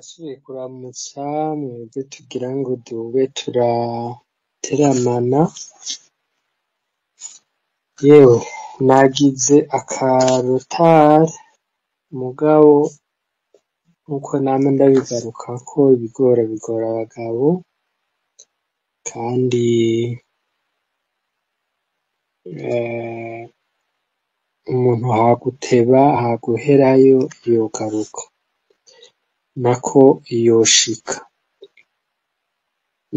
Ndasubiye kuramutsa mwebwe tugira ngo dube turateramana. Yewe nagize akarotari mugabo nkuko nama ndabigarukako ibigora bigora abagabo, kandi umuntu haguteba haguherayo yogaruka nako yoshika.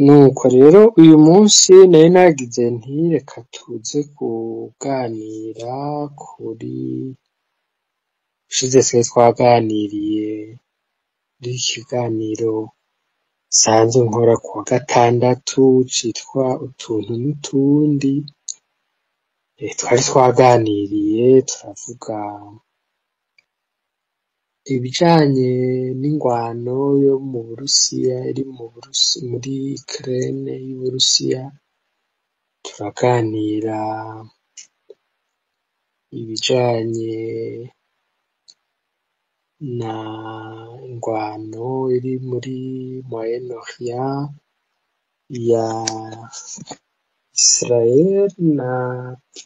Nuko rero uyu munsi nari nagize nti reka tuze kuganira kuri ushize twaganiriye muri ikiganiro sanzwe nkora kuwa gatandatu citwa utuntu n'utundi. Twari twaganiriye turavuga ibijanye n'ingwano yo mu Burusiya iri muri Ukraine y'Uburusiya, turaganira ibijanye na ingwano iri muri Moyen-Orient ya Israel na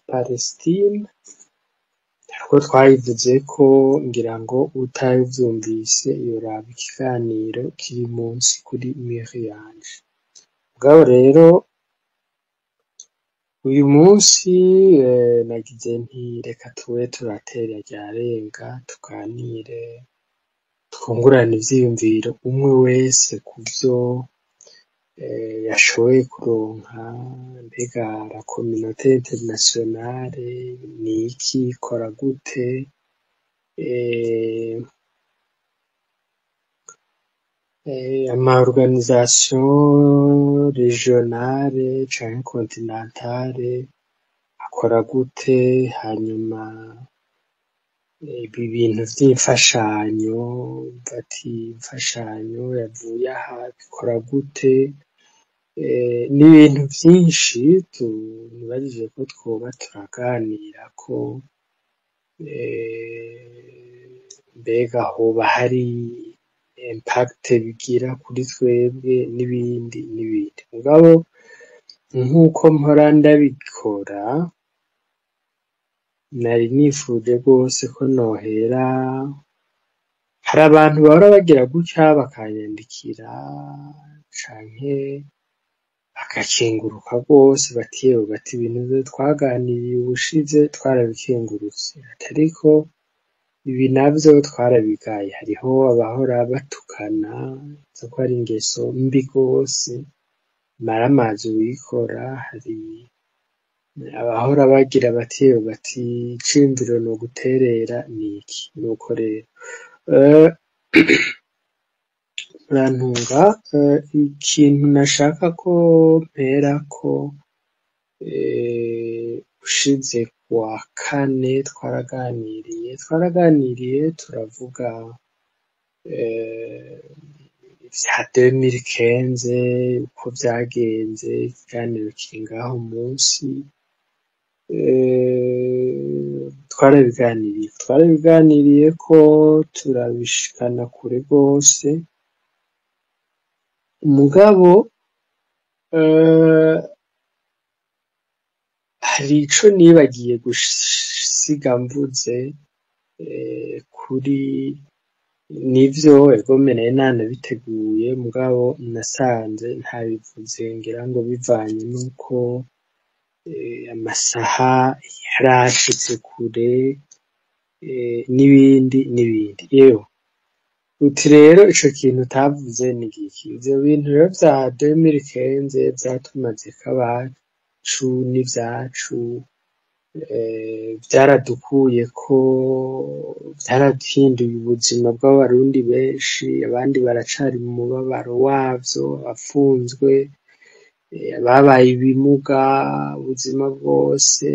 Palestine. Ko twayivuzeko ngira ngo utavyumvise yoraba ikiganiro kiri munsi kuri mail yanje. Mugabo rero uyu munsi nagize nti reka tube turatera ryarenga tuganire twungurana ivyiyumviro umwe wese kuvyo yashoboye kuronka. Mbega la communauté internationale niki, ikora gute, ama organisation régionale canke continentale akora gute, hanyuma ibi bintu vy'imfashanyo bati imfashanyo yavuye aha bikora gute, n'ibintu vyinshi nibajije ko twoba turaganirako. Mbega hoba hari impact bigira kuri twebwe n'ibindi n'ibindi. Mugabo nkuko mpora ndabikora, nari nifuje rwose ko nohera, hari abantu bahora bagira gutya bakanyandikira canke bagakenguruka rwose bati yewe bati ibintu twaganiriye ubushize twarabikengurutse, ariko ibi navyo twarabigaye. Hariho abahora batukana ko ari ingeso mbi rwose maramazi uwikora, hari abahora bagira bati yewe bati iciyumviro no guterera niki. Nuko rero murantunga, ikintu nashaka ko mperako, ushize kuwa kane twaraganiriye turavuga vya 2015 uko vyagenze. Ikiganiro kiri ngaho munsi, twarabiganiriye ko turabishikana kure rwose. Mugabo hari ico nibagiye gusiga mvuze kuri nivyo egome nari nanabiteguye, mugabo nasanze ntabivuze ngira ngo bivanye nuko amasaha yarashitse kure, n'ibindi n'ibindi. Yewe uti rero ico kintu utavuze ni giki? Ivyo bintu rero vya 2015 vyatumazeko abacu n'ivyacu, vyaradukuyeko, vyarahinduye ubuzima bw'abarundi benshi. Abandi baracari mu mubabaro wavyo, abafunzwe, ababaye ibimuga ubuzima bwose,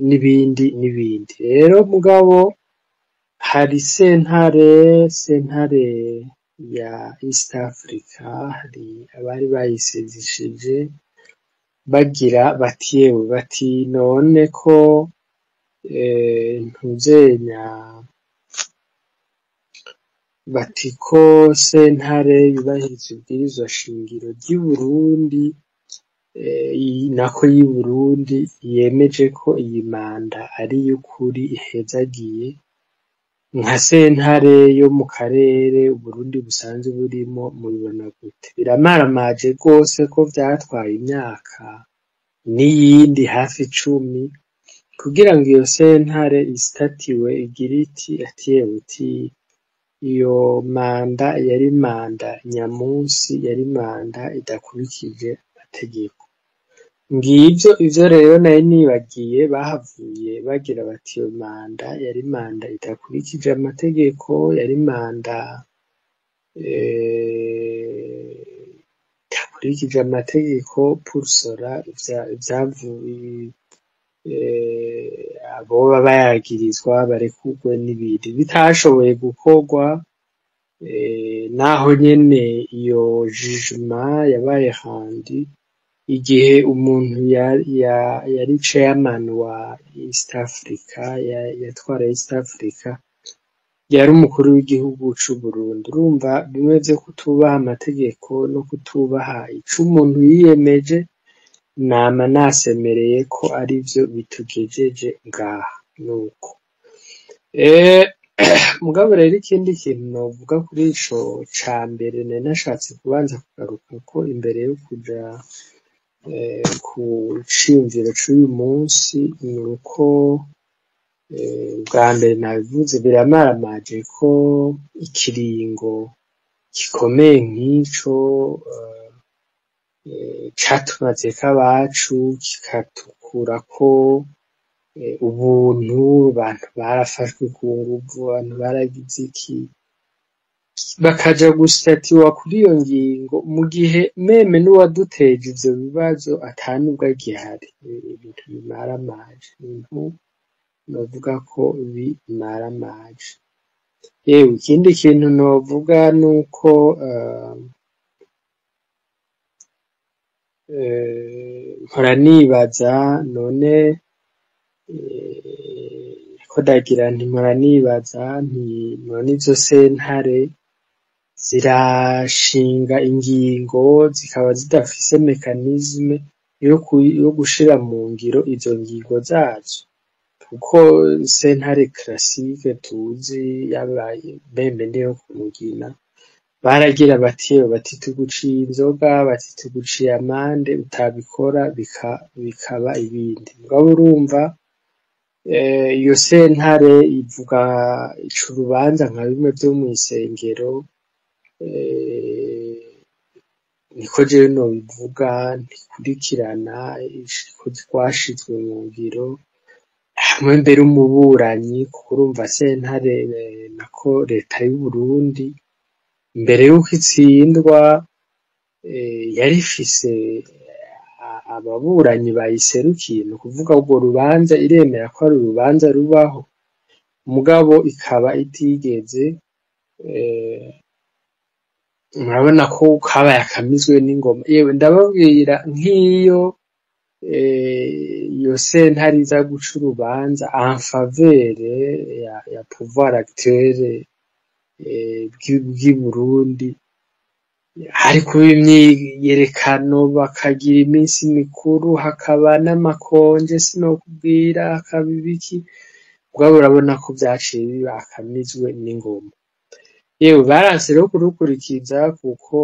n'ibindi n'ibindi. Rero mugabo hari sentare ya East Africa, hari abari bayisezishije bagira bati yewe bati none ko ntuzenya bati ko sentare yubahiriza ibwirizwa shingiro ry'i Burundi nako y'i Burundi yemeje ko iyi manda ari y'ukuri ihezagiye nka sentare yo mu karere Uburundi busanzwe burimo mubibona gute? Biramaramaje rwose ko vyatwaye imyaka n'iyindi hafi 10 kugira ngo iyo sentare isitatiwe igira iti uti iyo manda yari manda nyamunsi, yari manda idakurikije amategeko. Ngivyo ivyo rero nari nibagiye bahavuye bagira bati iyo manda yari manda idakurikije amategeko, yari manda idakurikije amategeko pursora ivyavuye aboba bayagirizwa barekurwe n'ibindi bitashoboye gukorwa naho nyene iyo jugement yabaye handi igihe umuntu yari chairman wa East Africa yatwara East Africa yari umukuru w'igihugu c'u Burundi. Urumva bimwe vyo kutubaha amategeko no kutubaha ico umuntu yiyemeje nama nasemereye ko arivyo bitugejeje ngaha nuko mugabo rero ikindi kintu novuga kuri ico ca mbere nari nashatse kubanza kugaruka ko imbere yo kuja ku ciyumviro c'uyu munsi nuko bwa mbere nabivuze biramaramaje ko ikiringo gikomeye nk'ico catumazeko abacu kikatukurako ubuntu, abantu barafashwe ku nguvu, abantu baragize iki bakaja gusitatiwa kuri iyo ngingo mu gihe meme n'uwaduteje ivyo bibazo atanubwo agihari. Ibintu bimaramaje, ibintu novuga ko bimaramaje. Yewe ikindi kintu novuga nuko mpora nibaza none ko ndagira nti mpora nibaza nti none izo sentare zirashinga ingingo zikaba zidafise mekanisme yo gushira mu ngiro izo ngingo zazo, kuko sentare classique tuzi yabaye meme niyo kumugina baragira bati tuguciye inzoga, bati tuguciye amande, utabikora bikaba ibindi. Mugabo urumva iyo sentare ivuga ico urubanza nka bimwe vyo mw'isengero niko jewe nobivuga, ntikurikirana ko twashizwe mu ngiro hamwe mbere umuburanyi, kuko urumva sentare nako leta y'u Burundi mbere yuko itsindwa yari ifise ababuranyi bayiserukiye, ni ukuvuga urwo rubanza iremera ko ari urubanza rubaho, mugabo ikaba itigeze murabona ko kabaye akamizwe n'ingoma. Yewe ndababwira nk'iyo iyo sentare iza guca urubanza en faveur ya pouvoir actuel bw'i Burundi, hari kuba imyiyerekano, bakagira iminsi mikuru, hakaba n'amakonje sinokubwira, hakaba ibiki, ubwabo urabona ko vyaciye biba akamizwe n'ingoma. Yewe baranse rero kurukurikiza kuko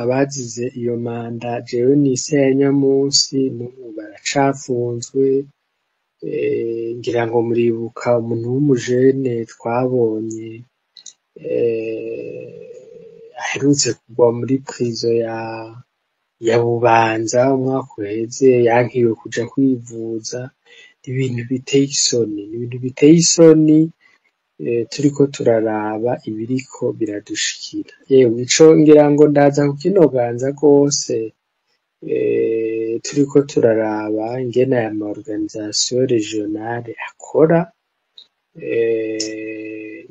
abazize iyo manda jewe nise ya nyamunsi n'ubu baracafunzwe. Ngira ngo muribuka umuntu w'umujene twabonye aherutse kugwa muri prison ya Bubanza umwaka uheze, yankiwe kuja kwivuza. Ibintu biteye isoni, turiko turaraba ibiriko biradushikira. Yewe ico ngira ngo ndaza kukinoganza rwose, turiko turaraba ingene aya ma organisation regionale akora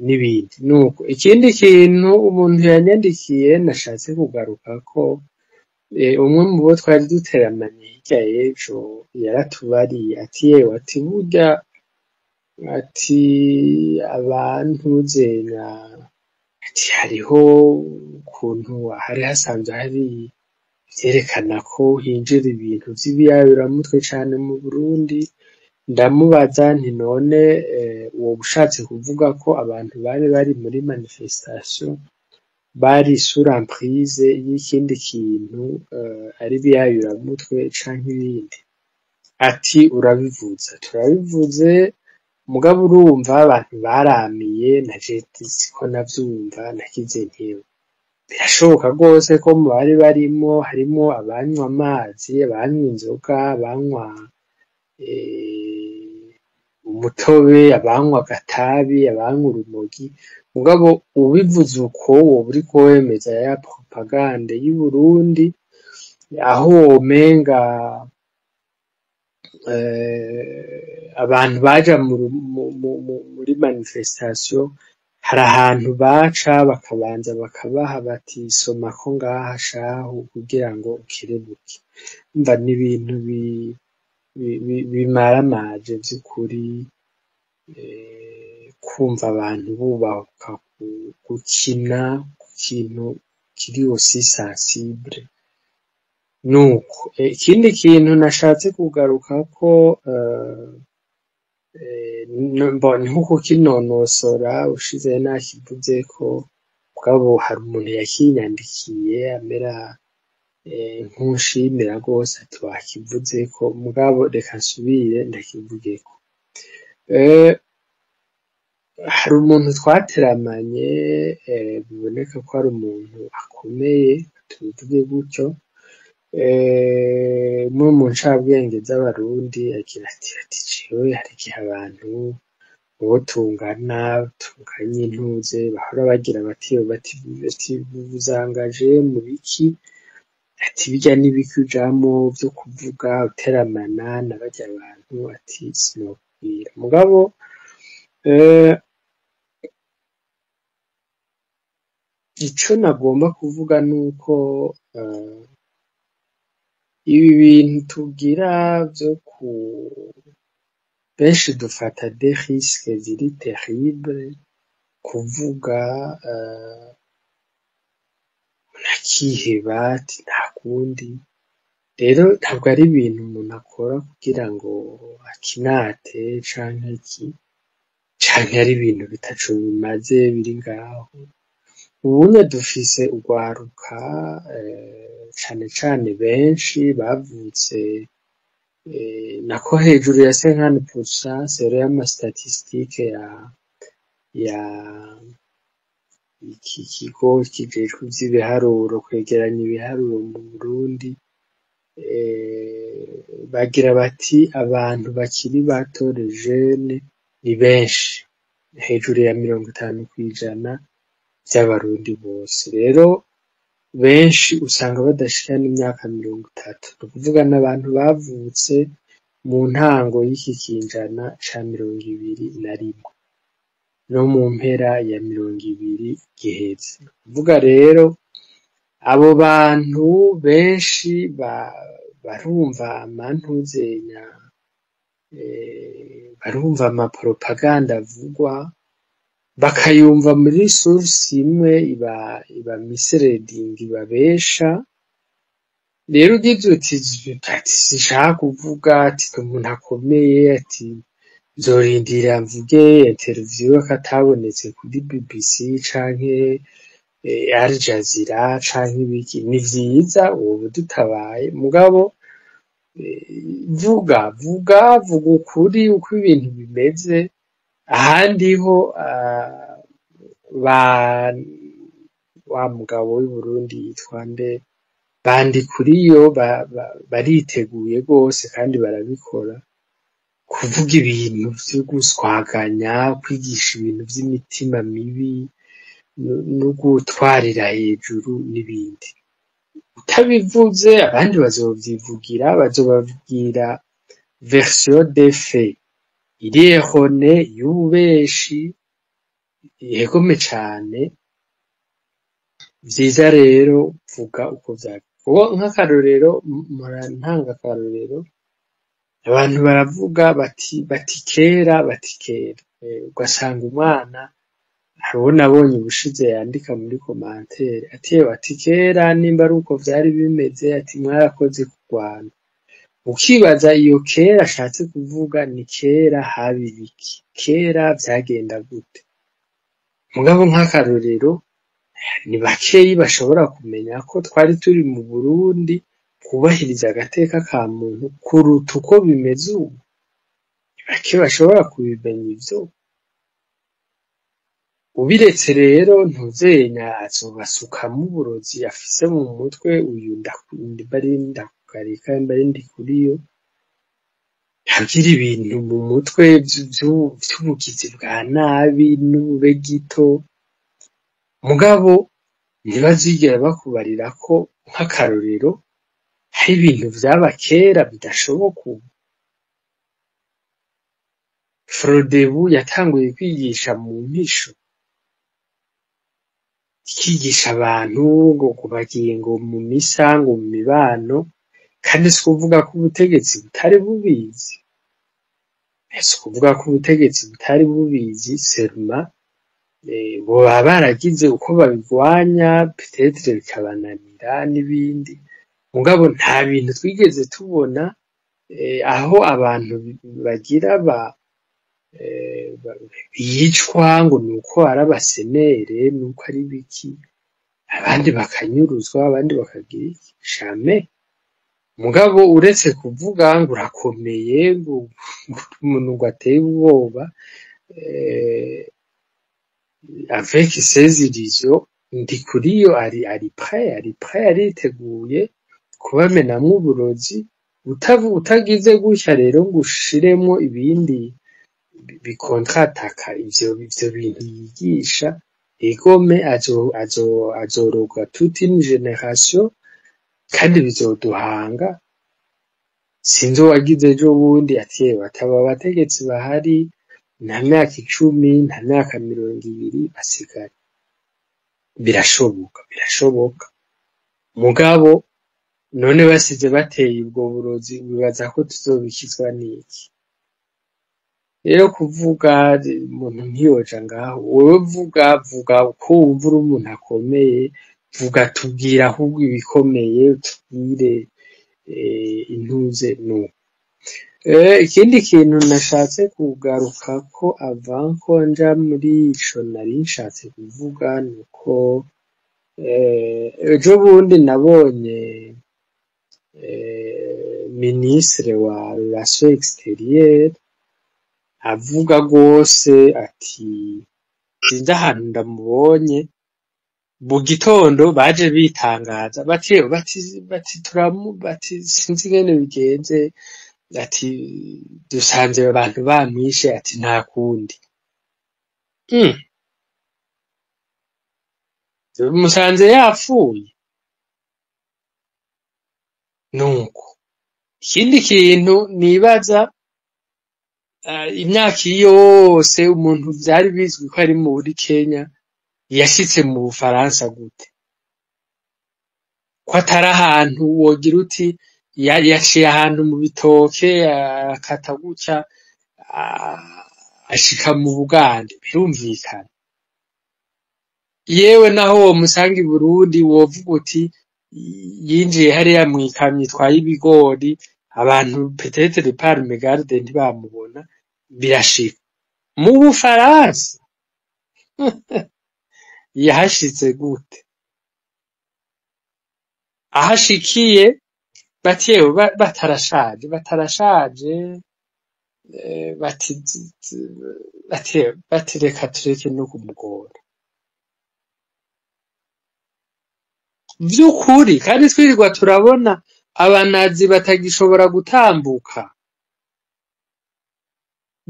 n'ibindi. Nuko ikindi kintu umuntu yanyandikiye nashatse kugarukako, umwe mu bo twari duteramanye hirya y'ejo yaratubariye ati yewe ati burya ati abantu zena ati hariho ukuntu hari hasanzwe hari vyerekana ko hinjira ibintu vy'ibiyayuramutwe cane mu Burundi. Ndamubaza nti none woba ushatse kuvuga ko abantu bari muri manifestation bari sur emprise y'ikindi kintu ari ibiyayuramutwe canke ibindi? Ati urabivuze. Turabivuze mugabo urumva abantu baramiye naje siko navyumva, nagize nti birashoboka rwose ko mu bari barimwo harimwo abanywa amazi, abanywa inzoga, abanywa umutobe, abanywa agatabi, abanywa urumogi. Mugabo ubivuze uko woba uriko wemeza ya propagande y'u Burundi, aho womenga abantu baja muri manifestation hari ahantu baca bakabanza bakabaha bati somako ngaha shahu kugira ngo ukerebuke. Umva ni ibintu bimaramaje vy'ukuri, kumva abantu bubahuka gukina ku kintu kiri aussi sensible. Nuko ikindi kintu nashatse kugarukako nko kukinonosora ushize nakivuzeko, mugabo hari umuntu yakinyandikiye amera nk'ushimira rwose ati wakivuzeko, mugabo reka nsubire ndakivugeko. Hari umuntu twateramanye biboneka ko ari umuntu akomeye, tubivuge gutyo, umwe mu ncabwenge z'abarundi agira ati jewe hari igihe abantu uwo tunganya intuze bahora bagira bati buzangaje mu biki, ati birya n'ibiki ujamwo vyo kuvuga uteramana na barya abantu, ati sinokubwira. Mugabo ico nagomba kuvuga nuko ibi bintu tugira vyo benshi dufata des risques ziri terrible, kuvuga nakiheba ati nta kundi. Rero ntabwo ari ibintu umuntu akora kugira ngo akinate canke iki, canke ari ibintu bitaco bimaze biri ngaho. Ubunye dufise urwaruka cane cane benshi bavutse nako hejuru ya 50% sero y'ama statistique ya iki kigo kijejwe ivy'ibiharuro, kwegeranya ibiharuro mu Burundi, bagira bati abantu bakiri bato les jeunes ni benshi, hejuru ya 50% vy'abarundi bose. Rero benshi usanga badashika n'imyaka 30, ni ukuvuga n'abantu bavutse mu ntango y'iki kinjana ca 21 no mu mpera ya 20 giheze. Ni ukuvuga rero abo bantu benshi barumva amantuzenya, barumva amapropaganda avugwa, bakayumva muri source imwe iba misleading, ibabesha. Rero ugize uti sinshaka kuvuga, ati umuntu akomeye, ati nzorindira mvuge interview akatabonetse kuri BBC canke Al Jazeera canke ibiki, ni vyiza ubu dutabaye, mugabo vuga ukuri uko ibintu bimeze. Ahandi ho wa mugabo w'i Burundi yitwa nde, Bandikuriyo, bariteguye rwose kandi barabikora, kuvuga ibintu vyo guswaganya, kwigisha ibintu vy'imitima mibi no gutwarira hejuru n'ibindi. Utabivuze abandi bazovyivugira, bazobabwira version des faits iri erronée y'ububeshi, yegome cane. Vyiza rero vuga uko vyari. Nk'akarorero, ntanga akarorero, abantu baravuga bati kera ugasanga umwana hariho nabonye ubushize yandika muri komantere ati kera nimba ari uko vyari bimeze ati mwarakoze kurwana ukibaza iyo kera ashatse kuvuga ni kera habibiki kera vyagenda gute mugabo nk'akarorero ni bakeyi bashobora kumenya ko twari turi mu Burundi kubahiriza agateka ka muntu kuruta uko bimeze ubu bake bashobora kubimenya ivyo ubiretse rero ntuzenya azobasukamwo uburozi afise mu mutwe uyu ndakugarika mbarindi kuriyo hagira ibintu mu mutwe vy'ubugizi bwa nabi n'ube gito mugabo ntibazigera bakubarira ko nk'akarorero hari ibintu vyaba kera bidashoboka ubu Frodebu yatanguye kwigisha mu mpisho ikigisha abantu ngo kubagiye ngo mu misa ngo mu mibano kandi si kuvuga ko ubutegetsi butari bubizi si kuvuga ko ubutegetsi butari bubizi seruma boba baragize uko babigwanya petetre bikabananira n'ibindi mugabo nta bintu twigeze tubona aho abantu bagira bicwa ngo nuko ari abasenere nuko ari biki abandi bakanyuruzwa abandi bakagira iki jamais mugabo uretse kuvuga ngo urakomeye ngo umuntu ngo ateye ubwoba avec ses illusions ndi kuriyo ari prêt ariteguye kubamenamwo uburozi utagize gutya rero ngo ushiremwo ibindi bikontrataka ivyo bintu yigisha egome azoroga toute une génération kandi bizoduhanga sinzi wagize ejo bundi atiyewe ataba abategetsi bahari nta myaka 10 nta myaka 20 basigaye birashoboka mugabo none basize bateye ubwo burozi bibaza ko tuzobikizwa n'iki rero kuvuga umuntu ntiyoja ngaho wowe vuga uko wumva uri umuntu akomeye vuga tubwira ahubwo ibikomeye tubwire intuze no ikindi kintu nashatse kugaruka ko avant ko nja muri ico nari nshatse kuvuga nuko ejo bundi nabonye ministre wa relation extérieure avuga gose ati sinzi ahantu ndamubonye mu gitondo baje bitangaza bati sinzi ingene bigenze ati dusanze abantu bamwishe ati nta kundi musanze yapfuye nuko ikindi kintu nibaza imyaka yose umuntu vyari bizwi ko ari muri Kenya yashitse mu Bufaransa gute ko atari ahantu wogira uti yaciye ahantu mu bitoke akata gutya ashika mu Bugande birumvikana yewe naho wo musanga i Burundi wovuga uti yinjiye hariya mwikamyi itwaye ibigori abantu peut-être par mégarde ntibamubona birashika mu Bufaransa yahashitse gute ahashikiye batiyewe batarashaje batireka tureke no kumugora vy'ukuri kandi twirirwa turabona abanazi batagishobora gutambuka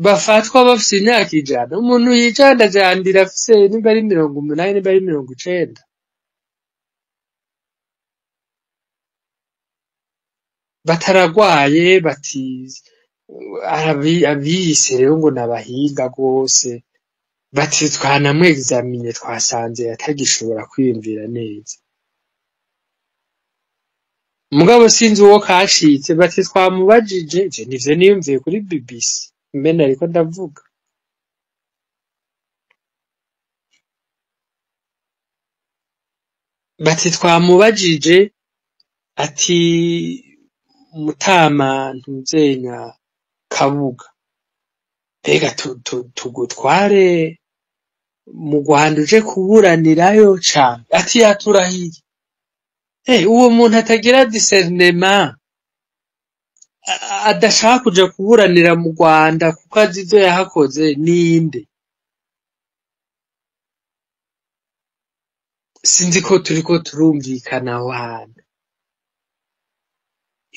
bafatwa bafise imyaka 100 umuntu yijandajandira afise nimba ari 80 nimba ari 90 bataragwaye bati abiyise rero ngo nabahinga gose bati twanamwe examine twasanze atagishobora kwiyumvira neza mugabo sinzi uwo kashitse bati twamubajije je nivyo niyumviye kuri BBC mbene ariko ndavuga bati twamubajije ati Mutama ntuzenya Kabuga mbega tugutware mu Rwanda uje kuburanirayo cane ati yaturahiye uwo muntu atagira discernement adashaka kuja kuburanira mu Rwanda kuko azi ivyo yahakoze ninde sinzi ko turiko turumvikana aho hantu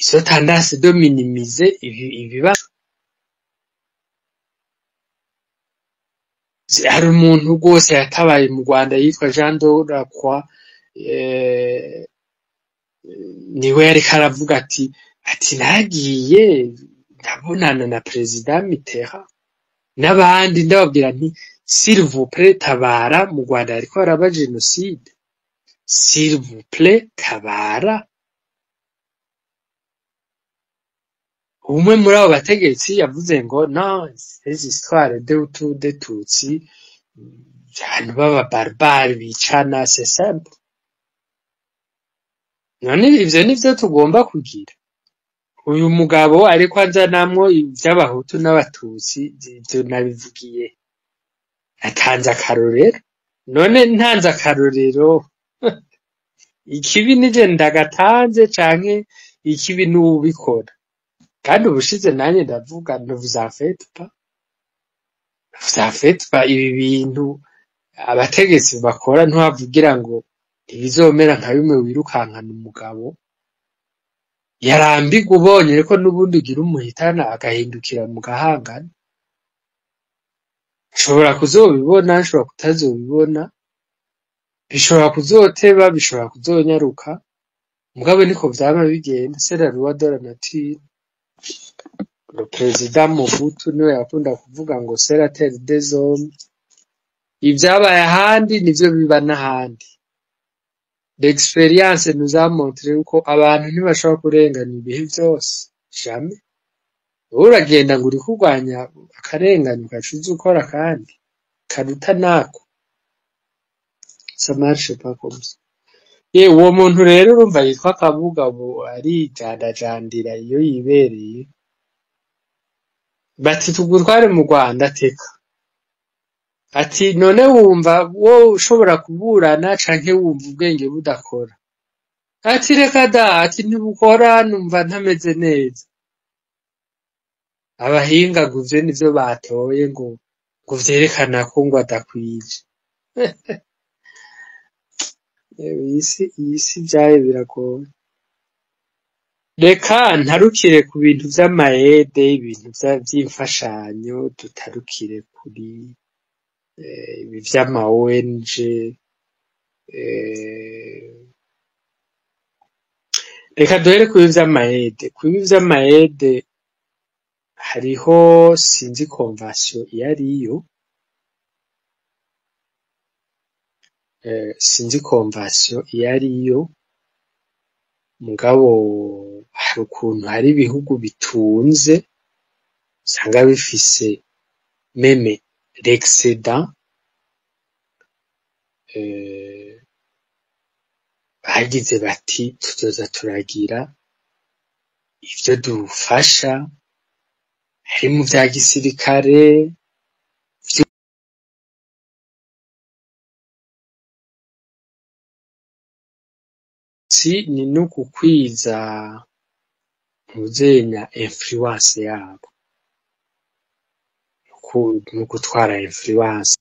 izo tendance de minimiser ibibazo hari umuntu rwose yatabaye mu Rwanda yitwa Jean Doracroix niwe yariko aravuga ati nagiye ndabonana na President Mitterrand n'abandi ndababwira nti s'il vous plaît tabara mu Rwanda hariko haraba genocide s'il vous plaît tabara umwe muri abo bategetsi yavuze ngo non ces histoires de Hutu de Tutsi abantu baba barbare bicana c'est simple none ivyo nivyo tugomba kugira uyu mugabo ariko anzanamwo ivy'abahutu n'abatutsi ivyo nabivugiye atanze akarorero none ntanze akarorero ikibi nije ndagatanze canke ikibi n'ubikora kandi ubushize nanye ndavuga vous en faites pas ibi bintu abategetsi bakora ntiwavugira ngo ntibizomera nka bimwe wirukankana umugabo yarambirwa ubonye ariko n'ubundi ugira umuhitana agahindukira mu gahangana nshobora kuzobibona nshobora kutazobibona bishobora kuzoteba bishobora kuzonyaruka mugabo niko vyama bigenda c'est la loi de la nature le président Mobutu niwe yakunda kuvuga ngo c'est la terre des hommes ivyabaye ahandi nivyo biba n'ahandi l'expérience nous a montré ko abantu ntibashobora kurengana ibihe vyose jamais uragenda ngo uri kurwanya akarengane ugacuza ukora kandi karuta nako ça marche pas comme ça uwo muntu rero urumva yitwa Kabuga ubu arijandajandira iyo yibereye bati tugutware mu Rwanda teka ati none wumva wowe ushobora kuburana canke wumva ubwenge budakora ati reka da ati ntibukora numva ntameze neza abahinga guvye nivyo batoye ngo vyerekana ko ngo adakwije iyi si vyayo biragoye reka ntarukire ku bintu vy'amayede ibintu vy'imfashanyo tutarukire kuri ibi vy'ama ONG reka duhere ku vy'amayede hariho sinzi convention iyariyo sinzi convention iyariyo mugabo hari ukuntu hari ibihugu bitunze usanga bifise meme l'excédent bagize bati tuzoza turagira ivyo dufasha hari mu vya gisirikare ni n'ukukwiza ntuzenya influence yabo n'ugutwara influence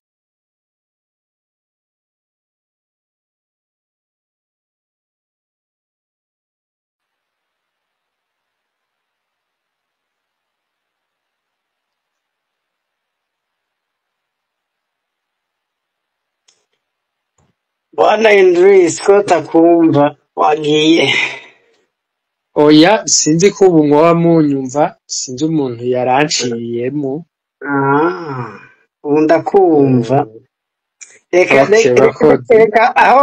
Bwana Idris ko takumva wagiye oya sinzi ko ubu mwoba munyumva sinzi umuntu yaranciyemo ubu ndakumva Okay, bakozi. reka aho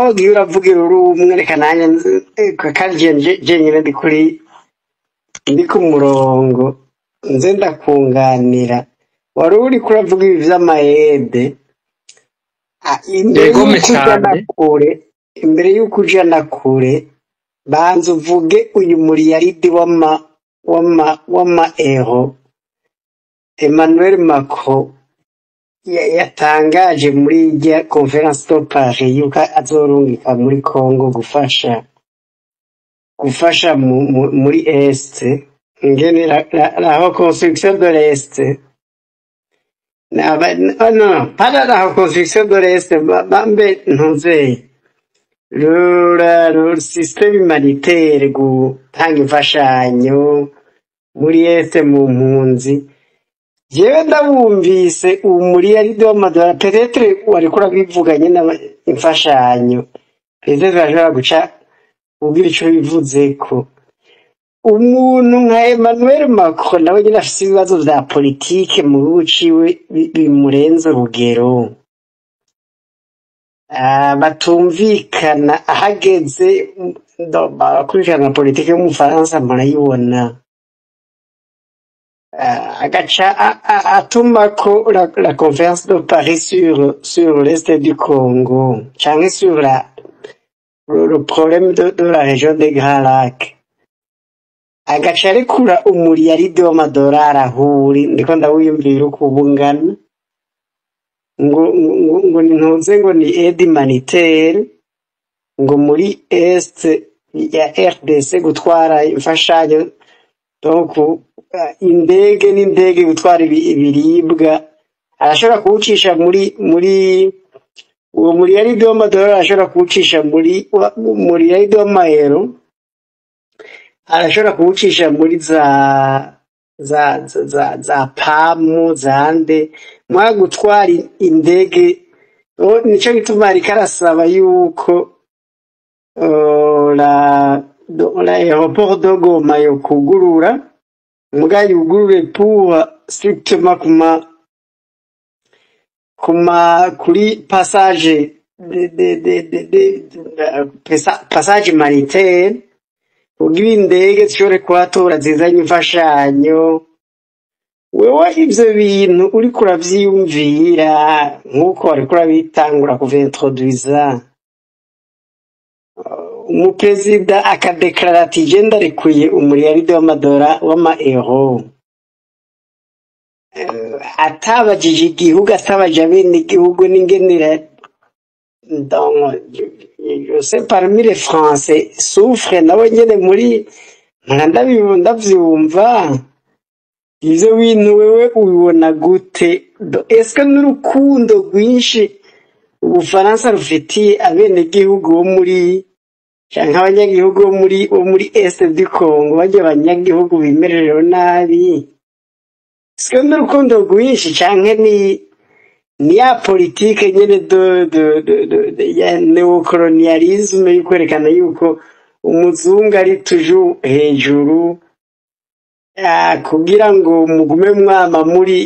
wagiye uravugira uri umwe, reka nanjye kandi je nyine ndi ku murongo nze ndakunganira. Wari uri kuravuga ibi vy'amayede. Yego cyane. Imbere y'uko ujana kure, banza uvuge uyu muriyaridi w'ama eho Emmanuel Macron yatangaje muri irya conference de Paris yuko azorungika muri Congo gufasha muri Est, ngene la reconstruction de l'Est. Non, pas la reconstruction de l'Est, bambe ntuze le système humanitaire gutanga imfashanyo muri Est mu mpunzi. Jewe ndabumvise umuriyaridi w'amadolari, peut-être wariko urabivuganye n'imfashanyo, peut-être urashobora guca ubwira ico bivuzeko. Umuntu nka Emmanuel Macron nawe nyine afise ibibazo vya politike mu gihugu ciwe bimurenze urugero, batumvikana ahageze. Akurikirana politike y'umufaransa murayibona, agaca atumako la conférence de Paris sur l'Est du Congo, canke sur le problème de la région des Grands Lacs. Agaca arekura umuriyaridi w'amadolari ahuri, ndiko ndawiyumvira uko bungana, ngo ntuze ngo ni aide humanitaire, ngo muri Est ya RDC gutwara imfashanyo, donc indege gutwara ibiribwa. Arashobora kuwucisha muri uwo muriyaridi w'amadolari, arashobora kuwucisha muri muriyaridi w'amayero, arashobora kuwucisha muri za pamu zande mwa gutwara indege. Nico gituma ariko arasaba yuko l'aéroport de Goma yo kugurura, muga yugurure pour strictement kuri passage passage humanitaire, kugira indege zishobore kuhatora zizanye imfashanyo. Wewe ivyo bintu uriko uravyiyumvira nk'uko wariko urabitangura kuva introduisa, umuperezida akadeklara ati je ndarekuye umuriyaridi w'ama euro, atabajije igihugu, atabaje abenegihugu n'ingenera. Donc je sais parmi les Français souffre nabo nyene muri ndavyumva. Ivyo bintu wewe ubibona gute? Est-ce que n'urukundo rwinshi Ubufaransa rufitiye abenegihugu bo muri canke abanyagihugu bo muri Est du Congo, barya abanyagihugu bimererewe nabi? Est-ce que n'urukundo rwinshi canke ni ya politike nyene ya neocolonialisme y'ukwerekana yuko umuzungu ari toujours hejuru, kugira ngo mugume mwama muri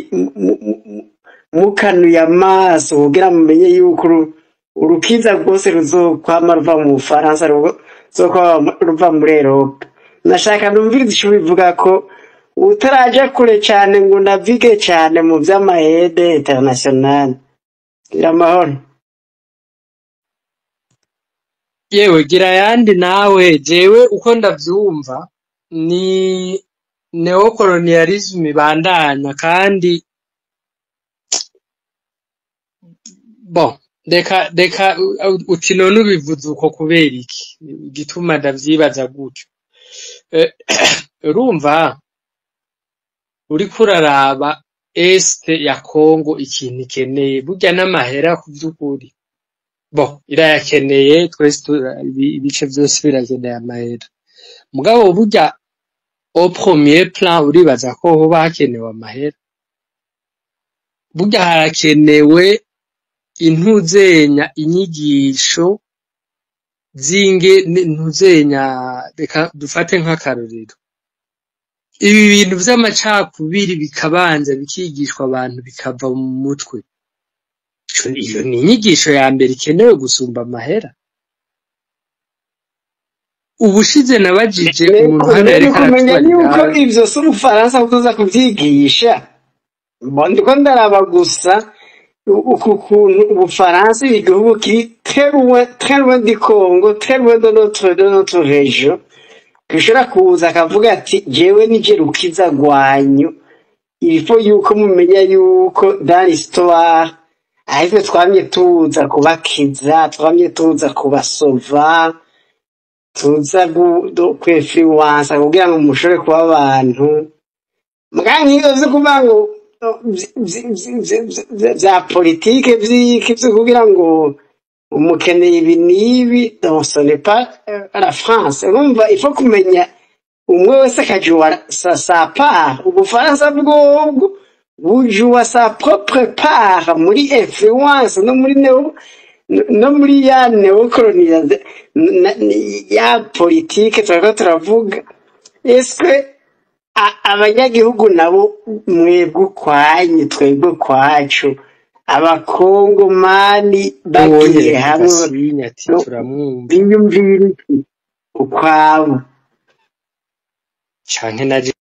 mukanuye amaso, kugira mumenye yuko urukiza rwose ruzokwama ruva mu Bufaransa, ruzokwama ruva muri Europe. Nashaka numviriza ico bivuga ko utaraja kure cane ngo navige cane mu vy'amahede international. Gira amahoro. Yewe gira yandi nawe. Jewe uko ndavyumva ni neocolonialism ibandanya, kandi bon, reka uti none ubivuze uko kubera iki? Igituma ndavyibaza gutyo, urumva uriko uraraba Est ya Congo ikintu ikeneye burya n'amahera ku vy'ukuri. Bon, irayakeneye, twese ibice vyose birakeneye amahera, mugabo burya au premier plan uribaza ko hoba hakenewe amahera? Burya harakenewe intuzenya, inyigisho ntuzenya. Reka dufate nk'akarorero, ibi bintu vy'amacakubiri bikabanza bikigishwa abantu bikava mu mutwe. iyo ni inyigisho ya mbere ikenewe gusumba amahera. Ubushize nabajije umuntu hano yariko kumenya yuko aratubarira ivyo si umufaransa kuza kuvyigisha, ndiko ndaraba gusa uku kuntu ubufaransa igihugu kiri très loin du Congo, très loin de notre région, gishobora kuza akavuga ati jewe nije rukiza rwanyu, il faut yuko mumenya yuko dans l'histoire ahitwe twamye tuza kubakiza, twamye tuza kubasova, tuza kwefluensa kugira ngo mushobore kuba abantu mwankiyo zo kuvuga ngo vya politike vy'iki vyo kugira ngo umukeneye ibi n'ibi, donc ce n'est pas la France. Urumva il faut kumenya umwe wese akajuwa sa part. Ubufaransa bwobwo bujuwa sa propre part muri influence no muri ya neocolonialisation ya politique turiko turavuga. Est-ce abanyagihugu nabo mwebwe ukwanyu twebwe kwacu, abakongomani bagiye hamwe biyumvira iki ukwabo canke naje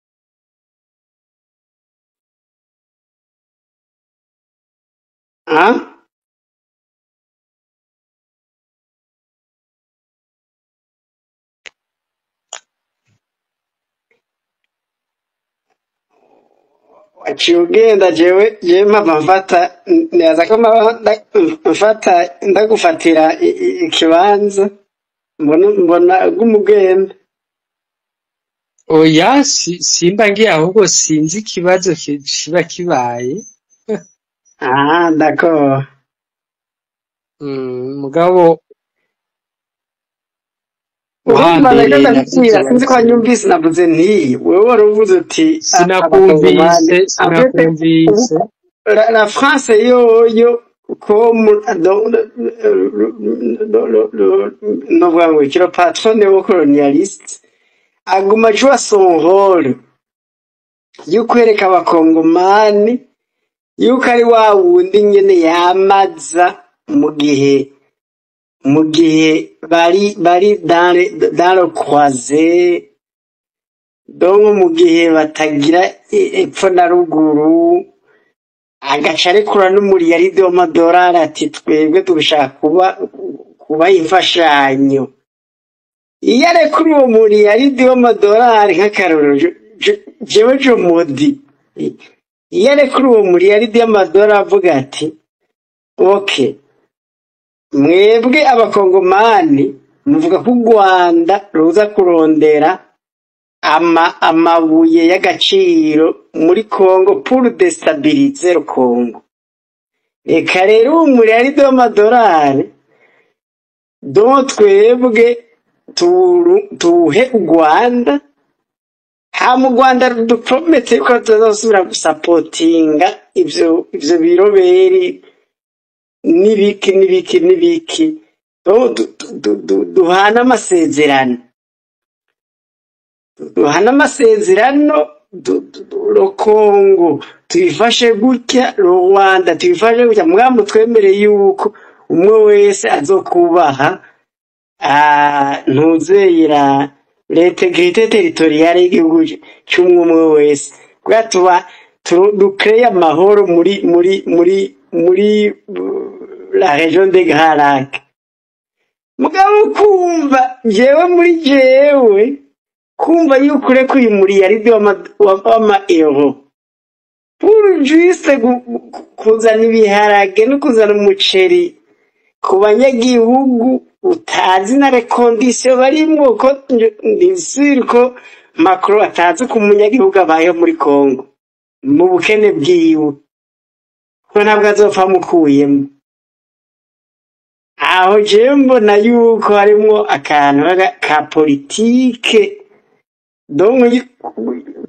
waciye ugenda jewe mpava mfata neza ko mfata ndagufatira ikibanza mbona bw'umugenda. oya simba ngiye ahubwo sinzi ikibazo kiba kibaye. D'accord. Mugabo sinzi ko nyumvise navuze nti wewe wari uvuze uti sinakumvise la France yoyo comme le patron néocolonialiste aguma jouer son rôle yo kwereka abakongomani yuko ari wa wundi nyene yamaza mu gihe bari dans le croisé, donc mu gihe batagira epfo na ruguru, agaca arekura n'umuriyaridi w'amadolari ati twebwe dushaka kuba imfashanyo. Iyo arekura uwo muriyaridi w'amadolari nk'akarorero jewe Jomodi, iyo arekura uwo muriyaridi w'amadolari avuga ati okay, mwebwe abakongomani muvuga ko u Rwanda ruza kurondera amabuye y'agaciro muri Congo pour déstabiliser le Congo. Reka rero umuriyaridi w'amadolari don twebwe tuhe u Rwanda, hama u Rwanda rudupromete ko tuzosubira gusapotinga ivyo biroberi nibiki duhana amasezerano ro Congo tuyifashe gutya, Rwanda tuyifashe gutya, mwamu twemereye yuko umwe wese azokubaha ntuzeyira l'intégrité territoriale y'igihugu cy'umwe wese, kugira dukreye amahoro muri la région de Grand Lac. Mugabo kumva jewe muri jewe kumva yuko ureko uyu muriyaridi w'ama euro pour juste kuzana ibiharage no kuzana umuceri ku banyagihugu utazi na recondition barimwo, ko ndisiri ko Macron atazi ko umunyagihugu abayeho muri Congo mu bukene bwiwe, ko ntabwo azopfa mukuyemo. Aho jewe mbona yuko harimwo akantu ka politike, donc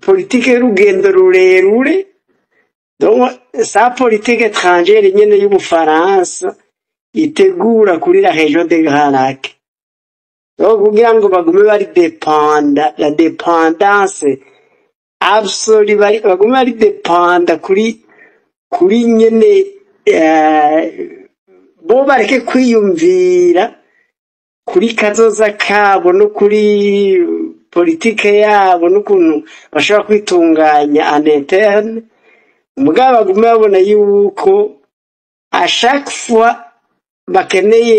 politike y'urugendo rurerure, donc sa politique étrangère nyene y'Ubufaransa itegura kuri la région de Grand Lac, donc kugira ngo bagume bari la dépendance absolue, bagume bari dépenda kuri nyene bo bareke kwiyumvira kuri kazoza kabo no kuri politike yabo n'ukuntu bashobora kwitunganya en interne, mugabo bagume babona yuko à chaque fois bakeneye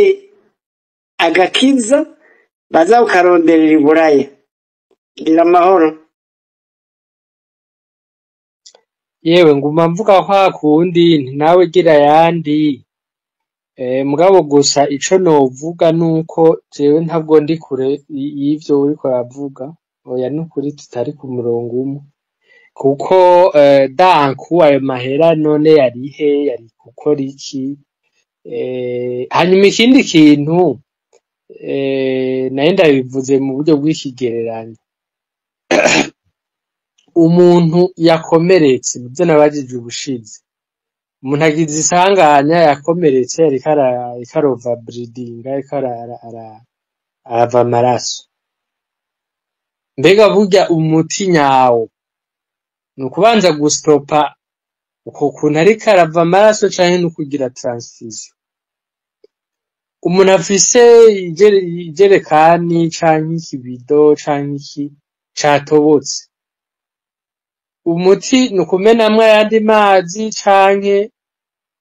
agakiza baza kukaronderera iburaya. Gira amahoro. yewe nguma mvuga kwa kundi nti nawe gira yandi. Mugabo gusa ico novuga nuko jewe ntabwo ndi kure y'ivyo uriko uravuga, oya nukuri tutari ku murongo umwe, kuko danku ayo mahera none yarihe, yari gukora iki? Hanyuma ikindi kintu nayo ndabivuze mu buryo bw'ikigereranyo, umuntu yakomeretse muvyo nabajije ubushize, umuntu agize isanganya yakomeretse ariko arova bleeding, ariko arava amaraso, mbega burya umuti nyawo ni ukubanza gustopa uko kuntu ariko arava amaraso canke no kugira transfusion? Umuntu afise ijerekani canke ikibido canke iki catobotse, umuti ni ukumenamwo ayandi mazi canke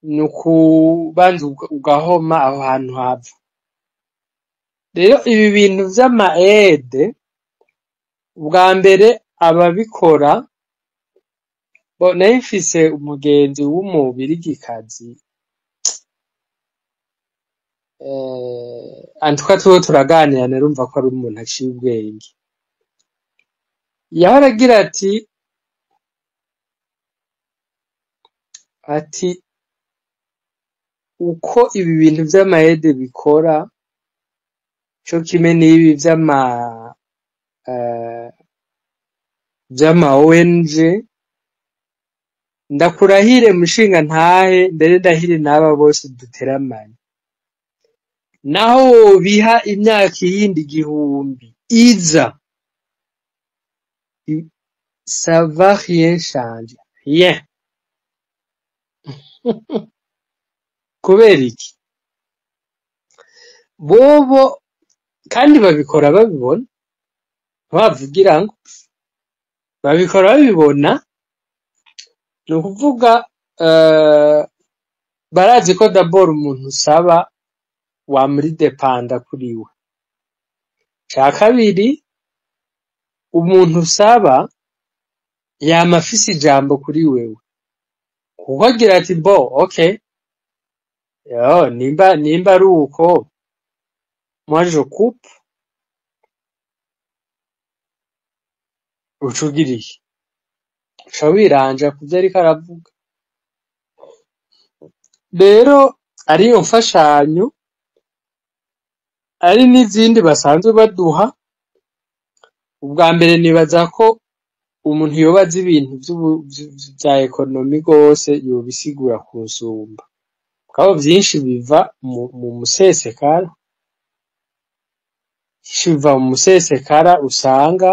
ni ukubanza ugahoma aho hantu hava? Rero ibi bintu vy'ama aide, ubwa mbere ababikora, nari mfise umugenzi w'umubirigikazi, antuka tuwo turaganira narumva ko ari umuntu aciye ubwenge, yahora agira ati uko ibi bintu vy'ama aide bikora co kimwe n'ibi vy'ama ONG, ndakurahire mushinga ntahe, mbere ndahire n'aba bose duteramanye, naho biha imyaka iyindi 1000 iza, ça va rien changer, rien. Kubera iki? Bobo kandi babikora babibona, ntiwavugira ngo babikora babibona, ni ukuvuga barazi ko d'abord umuntu usaba wamuri depanda kuri we. Ca kabiri, umuntu usaba yama afise ijambo kuri wewe, kuko agira ati bo okay, yo nimba ari uko moi je coupe, ucugiriye uca wiranja kuvyo ariko aravuga. Rero ariyo mfashanyo, ari n'izindi basanzwe baduha, ubwa mbere nibaza ko umuntu yobaza ibintu vya ekonomi gose yobisigura kunsumba, kabo vyinshi biva mu musesekara, biva mu musesekara usanga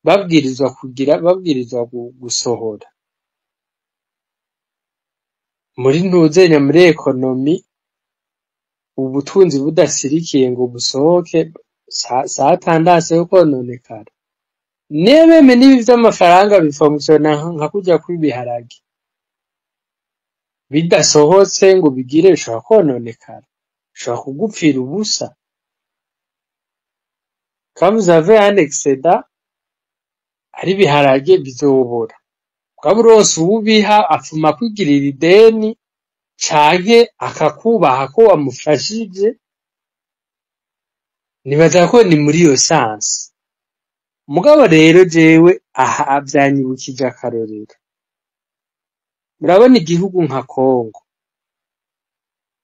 babwirizwa gusohora muri ntuzenya, muri ekonomi ubutunzi budasirikiye ngo busohoke satandase yo kononekara. Nememe n'ibi vy'amafaranga bifonksiona nka kurya kw'ibiharage, bidasohotse ngo bigire bishobora kononekara, bishobora kugupfira ubusa. Quand vous avez un excédent, ari biharage bizobora, ukaba uronse uwubiha apfuma kwigirira ideni canke akakubaha ko wamufashije, nibaza ko ni muri iyo sansi. Mugabo rero jewe aha vyanyibukije akarorero, murabona igihugu nka Congo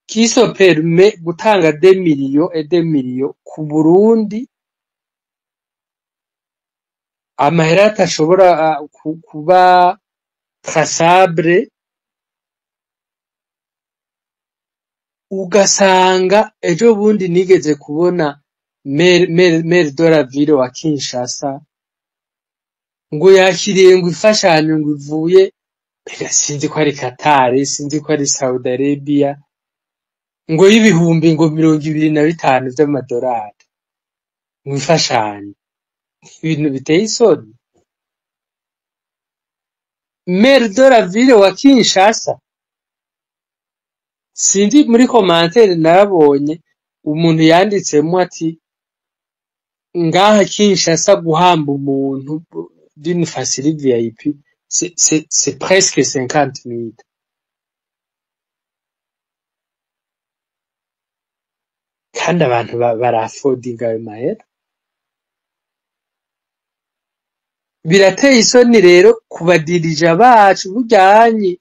kiso perme gutanga 2 millions ku Burundi, amahera atashobora kuba traçable, ugasanga ejo bundi nigeze kubona maire de la ville wa Kinshasa ngo yakiriye ngo ifashanyo ngo ivuye, sinzi ko ari Qatar, sinzi ko ari Saudi Arabia, ngo y'ibihumbi ngo 25 vy'amadolari mu imfashanyo, ibintu biteye isoni. Maire de la ville wa Kinshasa, sinzi muri commentaire narabonye umuntu yanditsemo ati ngaha Kinshasa guhamba umuntu d'une facilité VIP c'est presque 50 000. Kandi abantu barafodinga ayo mahera. Birateye isoni rero kubadirija bacu bujyanye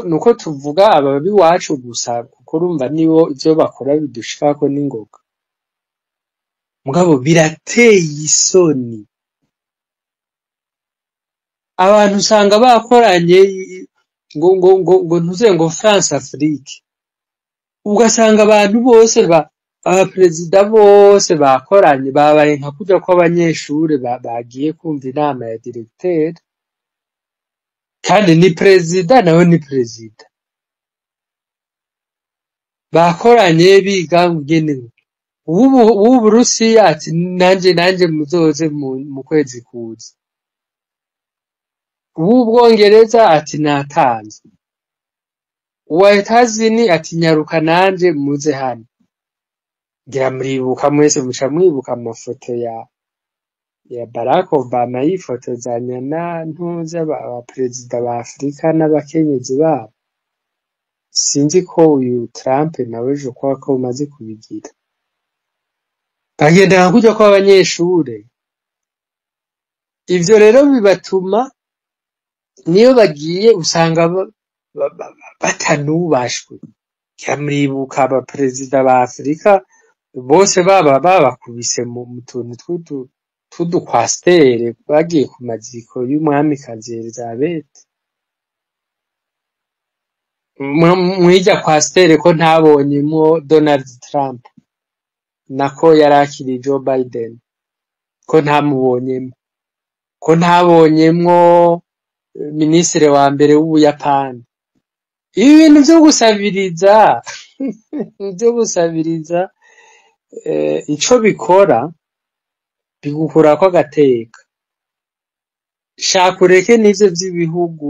nuko tuvuga ababi wacu gusa kuko urumva nibo ivyo bakora bidushikako n'ingoga. Mugabo birateye isoni. Abantu usanga bakoranye ngo ntuze ngo France Afrique. Ugasanga abantu bose abaperezida bose bakoranye babaye nka kuja kw'abanyeshure bagiye kumva inama ya directeur, kandi ni perezida nawe ni perezida bakoranye biga ngene ubu Burusiya ati nanje muzoze mu kwezi kuza, ubu Bwongereza ati natanze, uwa Etazini ati nyaruka nanje muze hano. Ngira muribuka mwese muca mwibuka amafoto ya Barack Obama yifotozanya na ntuze abaperezida ba Afrika n'abakenyezi babo. Sinzi ko uyu Trump nawe ejo ko umaze kubigira. Bagenda kuja kw'abanyeshure. Ivyo rero bibatuma niyo bagiye usanga batanubashwe. Muribuka abaperezida ba Afrika bose babakubise mu tuntu tw'udukwastere bagiye ku maziko y'umwamikazi Elizabeth. Mwija kwastere ko ntabonyemwo Donald Trump nako yarakiri Joe Biden, ko ntamubonyemwo, ko ntabonyemwo minisitiri wa mbere w'Ubuyapani. Ibi bintu vyo gusabiriza ico bikora bigukurako agateka. Shaka ureke n'ivyo vy'ibihugu,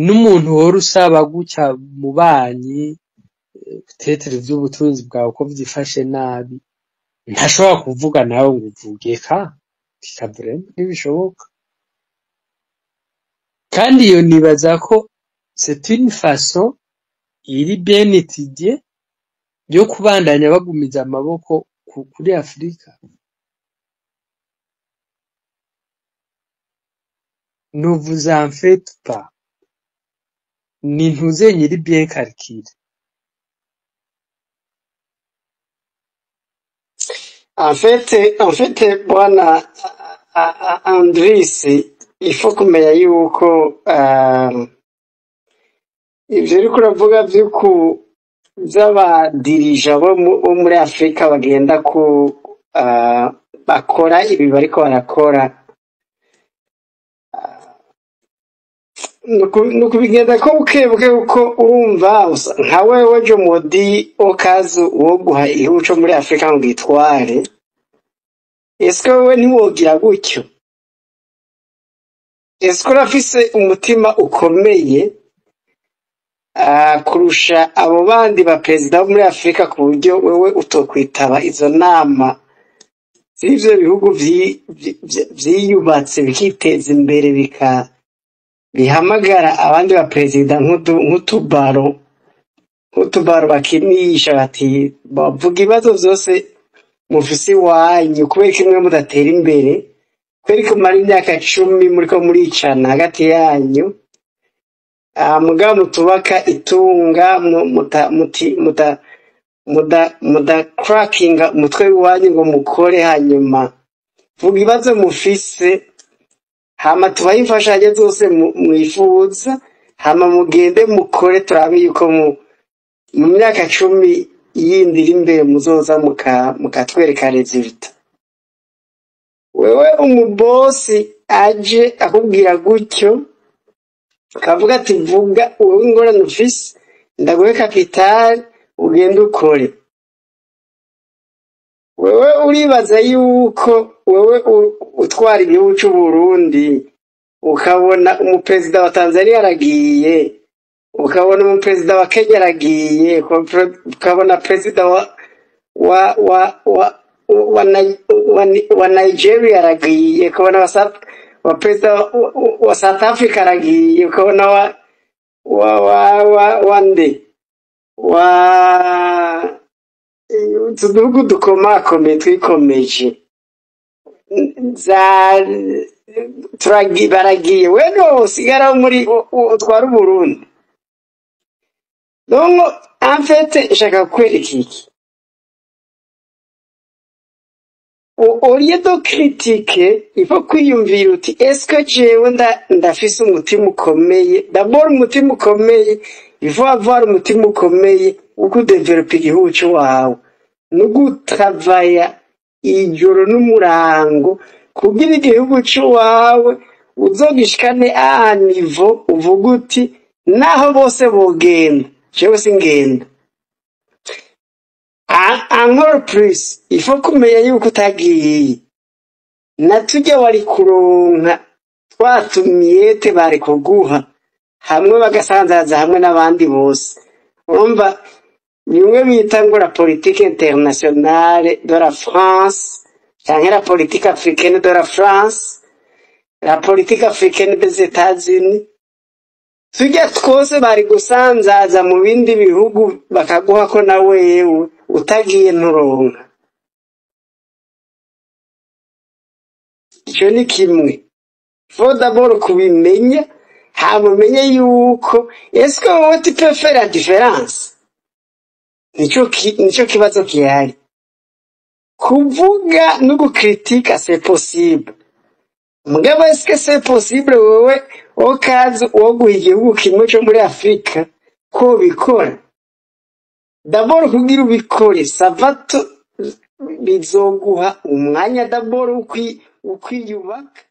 n'umuntu wora usaba gutya mu banyi tetere vy'ubutunzi bwawe ko vyifashe nabi ntashobora kuvuga nawe ngo uvugeka kikabure ntibishoboka. Kandi iyo nibaza ko c'est une façon iri bien étudiée yo kubandanya bagumiza amaboko kuri Afrika. Ne vous en faites pas, ni ntuze nyiri bien calculé. En fait, bwana Andris, il faut kumenya yuko ivyo uriko uravuga vy'abadirija bo muri Afrika bagenda bakora ibi bariko barakora, nukubigenda ko bukebuke uko urumva nka wewe jo modi okazu wo guha igihugu co muri Afrika ngo gitware. Eske wewe ntiwogira gutyo? Eske urafise umutima ukomeye kurusha abo bandi ba perezida bo muri Afrika ku buryo wewe utokwitaba izo nama z'ivyo bihugu vyiyubatse bikiteza imbere bihamagara abandi ba perezida nk'utubaro bakinisha bati bavuga ibibazo vyose mufise iwanyu kubera kimwe mudatera imbere, kubera ko mara imyaka 10 muriko muricana hagati yanyu, mugabo mutubaka itunga muda crackinga umutwe w'iwanyu ngo mukore, hanyuma vuga ibibazo mufise hama tubahe imfashanyo zose mwifuza, hama mugende mukore turabe yuko mu myaka 10 yindi iri imbere muzoza mukatwereka resulta. Wewe umubosi aje akubwira gutyo akavuga ati vuga wowe ingorane ufise, ndaguhe kapitali ugende ukore. Wewe uribaza yuko wewe utwara igihugu c'u Burundi ukabona umuperezida wa Tanzania aragiye, ukabona umuperezida wa Kenya aragiye, ukabona perezida wa Nigeria aragiye, ukabona wa perezida wa South Africa aragiye, ukabona utuduhugu dukomakomeye twikomeje baragiye, weno usigara muri utwara Uburundi. Donc en fait nshaka kwereka iki, au lieu de critiquer il faut kwiyumvira uti est-ce que jewe ndafise umutima ukomeye. D'abord umutima ukomeye, il faut avoir umutima ukomeye uko developer igihugu cyawe no gutravaya ijoro n'umurango kugira igihugu cyawe uzogishikane a niveau uvuga uti naho bose bogenda jewe singenda. Encore plus il faut kumenya yuko utagiye natujya wari kuronka twatumiyete bari kuguha hamwe bagasanzaza hamwe n'abandi bose. Urumva bimwe bita ngo la politique internationale de la France canke la politique africaine de la France, la politique africaine des États-Unis, tujya twose bari gusanzaza mu bindi bihugu bakaguha ko na wewe utagiye nturonka. Ico ni kimwe. Faut d'abord kubimenya, hamumenye yuko est-ce que wowe tu peux faire la différence. Nico kibazo gihari. Kuvuga no gukritika c'est possible, mugabo est-ce que c'est possible wewe okazi wo guha igihugu kimwe cyo muri Afrika ko bikora? D'abord kugira ubikore savato bizoguha umwanya d'abord ukwiyubaka